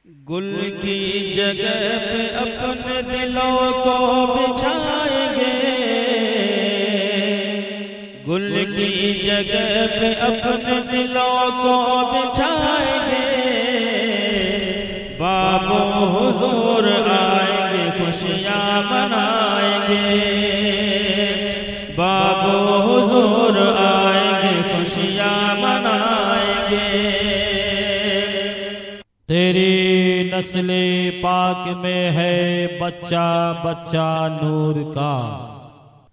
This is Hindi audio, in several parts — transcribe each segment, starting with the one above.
गुल की जगह पे अपने दिलों को बिछाएंगे, गुल की जगह पे अपने दिलों को बिछाएंगे। बाबो हुजूर आएंगे, खुशियाँ मनाएंगे। बाबो हुजूर आएंगे, खुशियाँ मनाएंगे। तेरी नस्ले पाक में है बच्चा बच्चा नूर का,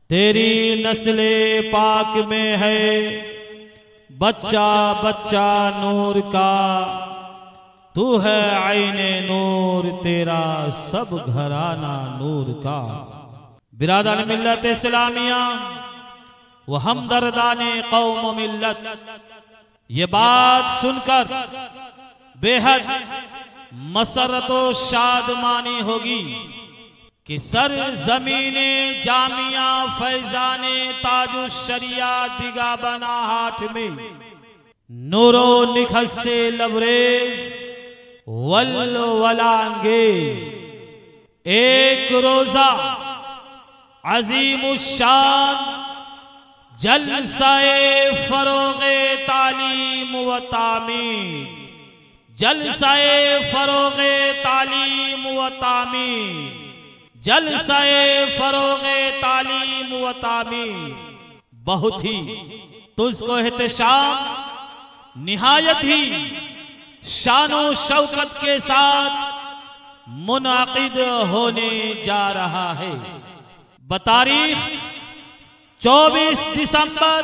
तेरी नस्ले पाक में है बच्चा बच्चा नूर का। तू है आईने नूर, तेरा सब घराना नूर का। बिरादर मिल्लत इस्लामिया व हमदर्दाने कौम मिल्लत, ये बात सुनकर बेहद मसरत व शादमानी होगी कि सर जमीने जामिया फैजाने ताजु शरिया दिगा बना हाथ में नूरो निखस से लबरेज वल वलांगेज एक रोजा अजीम शान जलसाए फरोगे तालीम व तामीर, जलसाए फरोगे तालीम व तामीर, जलसाए फरोगे तालीम व तामीर। बहुत ही तुझको एहतशाम निहायत ही शानो शौकत के साथ मुनाकिद होने जा रहा है। बतारीख 24 दिसंबर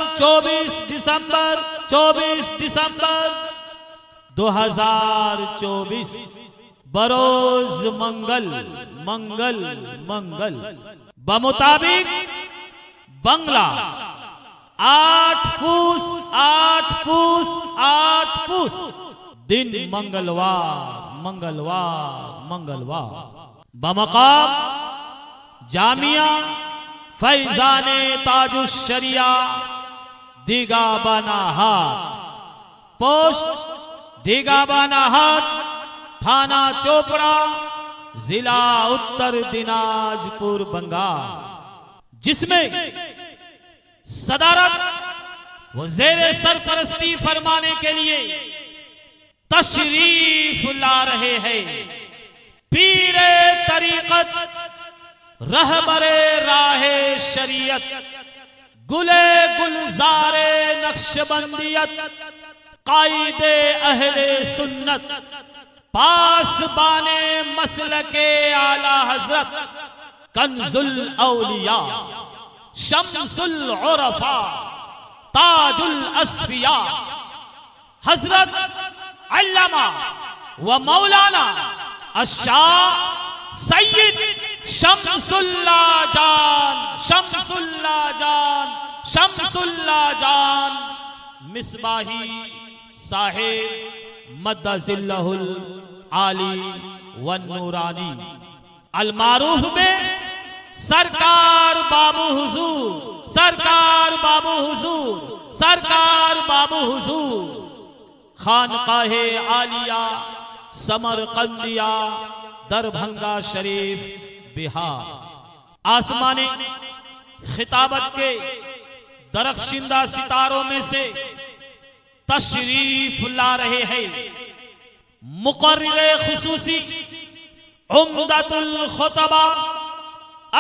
2024 बरोज मंगल मंगल मंगल बमुताबिक बंगला 8 पूस दिन मंगलवार बमकाम जामिया फैजाने ताजुश शरिया दिगा बना हाट, पोस्ट दिगा बना हाट, थाना चोपड़ा, जिला उत्तर दिनाजपुर बंगाल, जिसमें सदारत व ज़ेरे सरपरस्ती फरमाने के लिए तशरीफ ला रहे हैं पीरे तरीकत रहबरे राहे शरीयत गुले गुलजारे नक्शबंदियत कायदे अहले सुन्नत पासबाने मसलके आला हजरत कंजुल औलिया शम्सुल उरफा ताजुल अस्फिया हजरत अल्लामा व मौलाना अशाह सैयद शम्सुल्ला जान मिसबाही साहिब मद्दजिल्लहुल आली व नूरानी अल मारूफ में सरकार बाबू हुजूर खानकाहे आलिया समरकंदिया दरभंगा शरीफ बिहार। आसमाने खिताबत के दरख्शिंदा सितारों में से तशरीफ ला रहे हैं मुकर्रिरे खुसूसी उम्दतुल खुतबा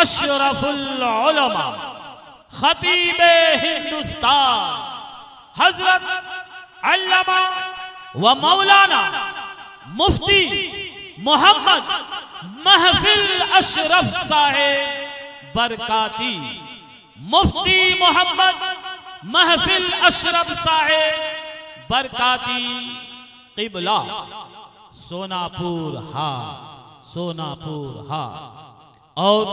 अशरफुल उलमा खतीबे हिंदुस्तान हजरत अल्लामा व मौलाना मुफ्ती मोहम्मद महफिल अशरफ साहेब बरकाती। मुफ्ती मोहम्मद महफिल अशरफ साहेब बरकाती क़िबला सोनापुर हा और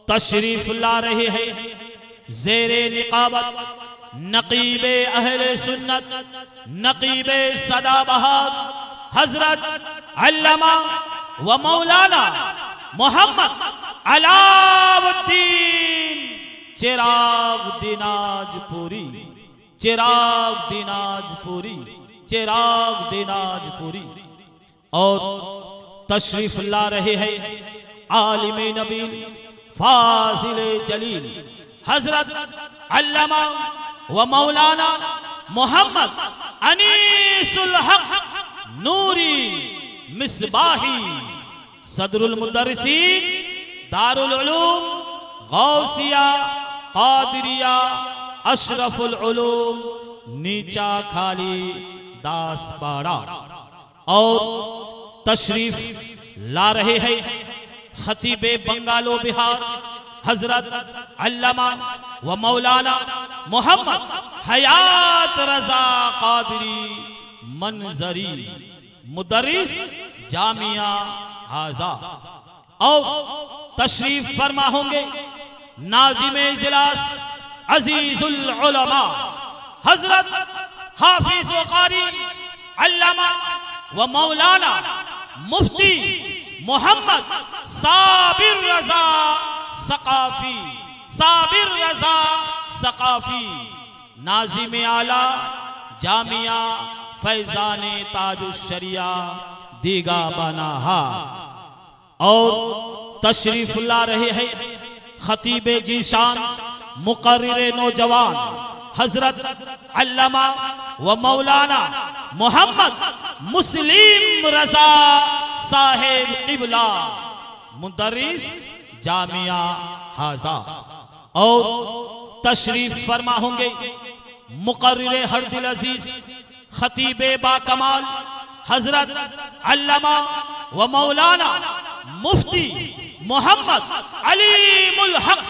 तशरीफ ला रहे हैं ज़ेरे निकाबत नकीबे अहले सुन्नत नकीबे सदाबहार हजरत अल्लामा व मौलाना मोहम्मद अलाउद्दीन चिराग दिनाजपुरी और तशरीफ ला रहे हैं आलिम नबी फाजिल जलील हजरत अल्लामा व मौलाना मोहम्मद अनीसुल हक नूरी मिसबाही सदरुल मुदर्रिसीन दारुल उलूम गौसिया कादिरिया अशरफुल उलूम नीचा खाली दासपाड़ा। और तशरीफ ला रहे हैं खतीबे बंगालो बिहार हजरत अल्लामा व मौलाना मोहम्मद हयात रजा कादरी मंजरी मुदर्रिस जामिया हाजा। और तशरीफ फरमा होंगे नाजिमे इजलास अजीजुल उलमा हजरत हाफिज व कारी अल्लामा व मौलाना मुफ्ती मोहम्मद साबिर रजा सकाफी नाजिम आला जामिया फैजाने ताजुशरिया दीगा बनाहा। और तशरीफ ला रहे हैं खतीबे जीशान मुकर्रिर नौजवान हजरत अल्लामा व मौलाना मोहम्मद मुस्लिम रजा साहेब क़िबला मुदर्रिस जामिया हाजा। और तशरीफ फरमा होंगे मुकर्रिर हरदिल अजीज खतीबे बाकमाल हजरत अल्लामा व मौलाना मुफ्ती मोहम्मद अलीमुल हक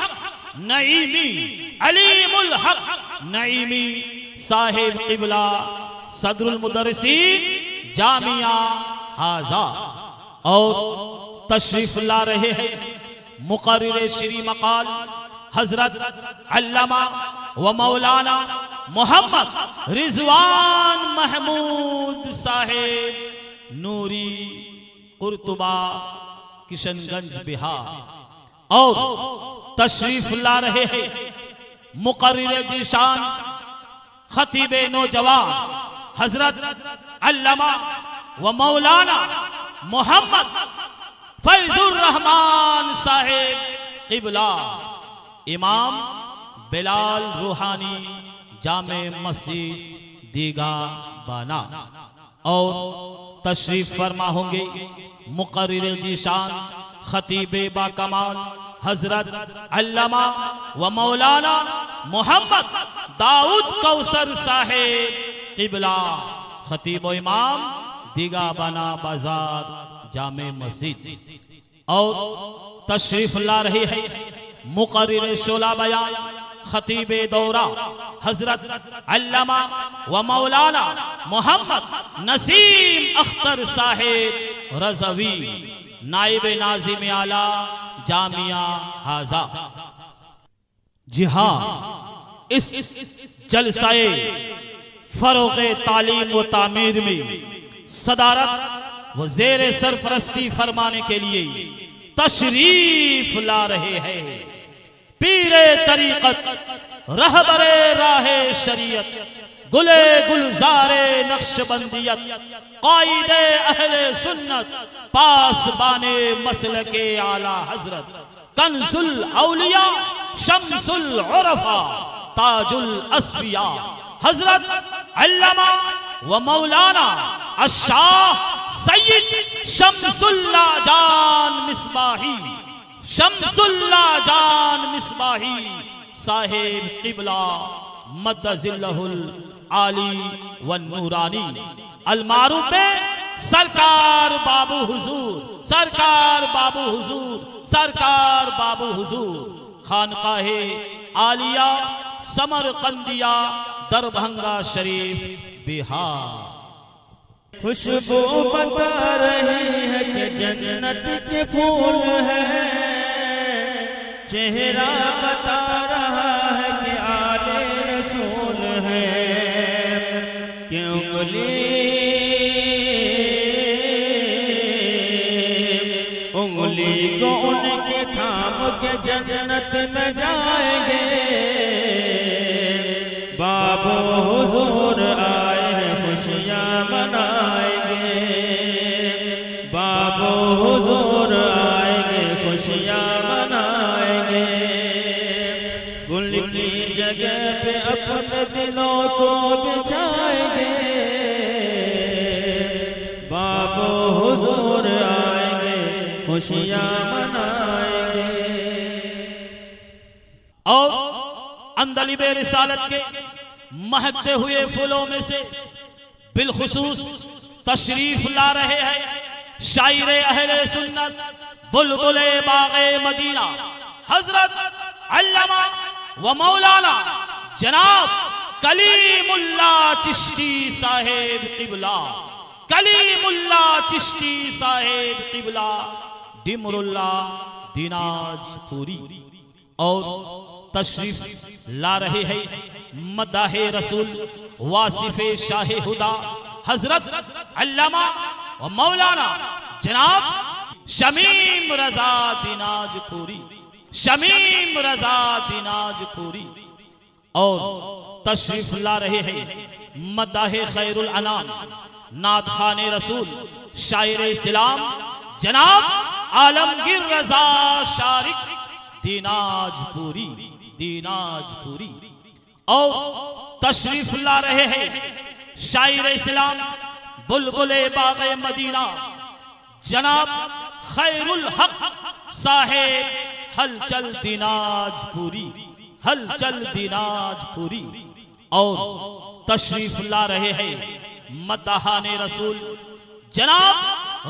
नईमी साहिब क़िबला सदरुल मुदर्रिसीन जामिया हाजा। और तशरीफ ला रहे हैं मुकर्रिर श्री मकाल हजरत अल्लामा व मौलाना मोहम्मद रिजवान महमूद साहेब नूरी कुर्तुबा किशनगंज बिहार। और तशरीफ ला रहे हैं मुकर्रिर जीशान खतीबे नौजवान हजरत अल्लामा व मौलाना मोहम्मद फैजुर रहमान साहेब क़िबला इमाम बिलाल रूहानी जामे मस्जिद दीगा बना। और तशरीफ फरमा होंगे मुकर्रिर जीशान खतीबे बाकमाल हजरत अल्लामा व मौलाना मोहम्मद दाऊद कौसर साहेब क़िबला खतीब व इमाम दीगा बना बाजार जामे मस्जिद। और तशरीफ ला रही है मुकर्रिर शोला बयान खतीबे दौरा हजरत अल्लामा व मौलाना मोहम्मद नसीम अख्तर साहेब रज़वी नाइब नाजिम आला जामिया हाजा। जी हाँ, इस जलसाए फरोग़े तालीम व तामीर में सदारत व ज़ेर सरपरस्ती फरमाने के लिए तशरीफ ला रहे हैं पीरे तरीक़त रहबरे राहे शरीयत गुले गुलजारे नक्शबंदियत कायदे अहले सुन्नत पासबाने मसलके आला हजरत कंजुल औलिया शम्सुल उरफा ताजुल अस्फिया हजरत अल्लामा व मौलाना अशाह सय्यद शम्सुल्लाह जान मिसबाही साहिब क़िबला मद्दजिल्लहुल आली व नूरानी अलमारूफ सरकार बाबू हुजूर खानकाहे आलिया समरकंदिया दरभंगा शरीफ बिहार। खुशबू बता रही है कि जन्नत के फूल है, चेहरा बता रहा है कि आले रसूल है, कि उंगली को उनके थाम के जन्नत में जाएंगे। बाबू हुजूर आए हैं खुशियाँ मनाएंगे, खुशियां मनाएंगे। और अंदलिबे रिसालत के महकते हुए फूलों में से बिलखुसूस तशरीफ ला रहे हैं शायर अहले सुन्नत बुलबुले बागे मदीना हजरत अल्लामा व मौलाना जनाब कलीमुल्ला चिश्ती साहेब किबला, कलीमुल्ला चिश्ती साहेब किबला डिमरुल्ला दिनाजपुरी। और तशरीफ ला रहे हैं मदाहे रसूल वासिफे शाहे हुदा हजरत अल्लामा व मौलाना जनाब शमीम रजा दिनाजपुरी, शमीम रजा दिनाजपुरी। और तशरीफ ला रहे हैं मदाहे खैरुल अनाम नात खाने रसूल शायर इस्लाम जनाब आलमगीर रजा शारिक दिनाजपुरी, दिनाजपुरी। और तशरीफ ला रहे हैं शायर इस्लाम बुलबुले बागे मदीना जनाब खैरुल हक साहेब हलचल दिनाजपुरी, हलचल दिनाजपुरी। और तशरीफ ला रहे हैं मदहाने रसूल जनाब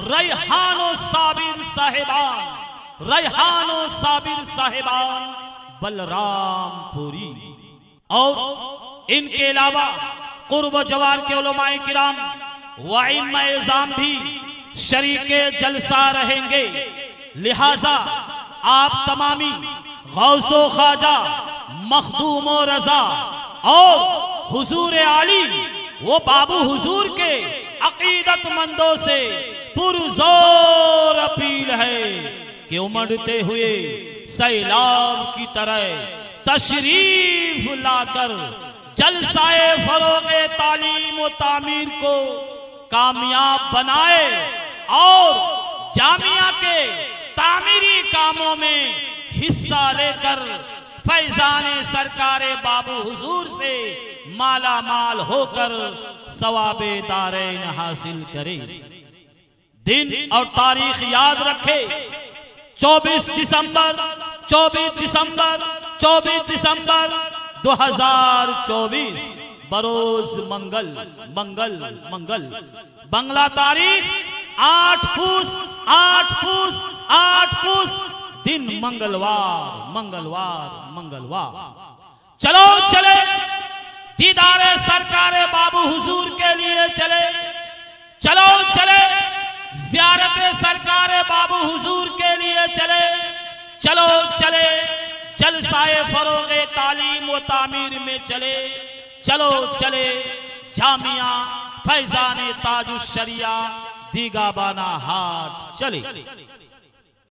रैहानो साबिर साहिबान, रैहानो साबिर साहिबान बलरामपुरी। और इनके अलावा कुर्ब जवार के उलमाए किराम व इमाम भी शरीके जलसा रहेंगे। लिहाजा आप तमामी गौसो ख्वाजा मखदूमो रजा और हुजूर आली वो बाबू हुजूर के अकीदतमंदों से पुरजोर अपील है कि उमड़ते हुए सैलाब की तरह तशरीफ लाकर जलसाए फरोगे तालीम व तामीर को कामयाब बनाए और जामिया के तामीरी कामों में हिस्सा लेकर फैजाने सरकारे बाबू हुजूर से माला माल होकर सवाबे दारैन हासिल करे। दिन और तारीख याद रखे 24 दिसंबर 24 दिसंबर 24 दिसंबर 2024 बरोज मंगल मंगल मंगल। बंगला तारीख 8 पूस 8 पूस 8 पूस दिन मंगलवार मंगलवार मंगलवार। चलो चले दीदारे सरकारे बाबू हुजूर के लिए चले, चलो चले ज़ियारत सरकारे बाबू हुजूर के लिए चले, चलो चले जलसाए फरोगे तालीम व तामीर में चले, चलो चले जामिया फैजाने ताजुश शरिया दीगाबाना हाट चले।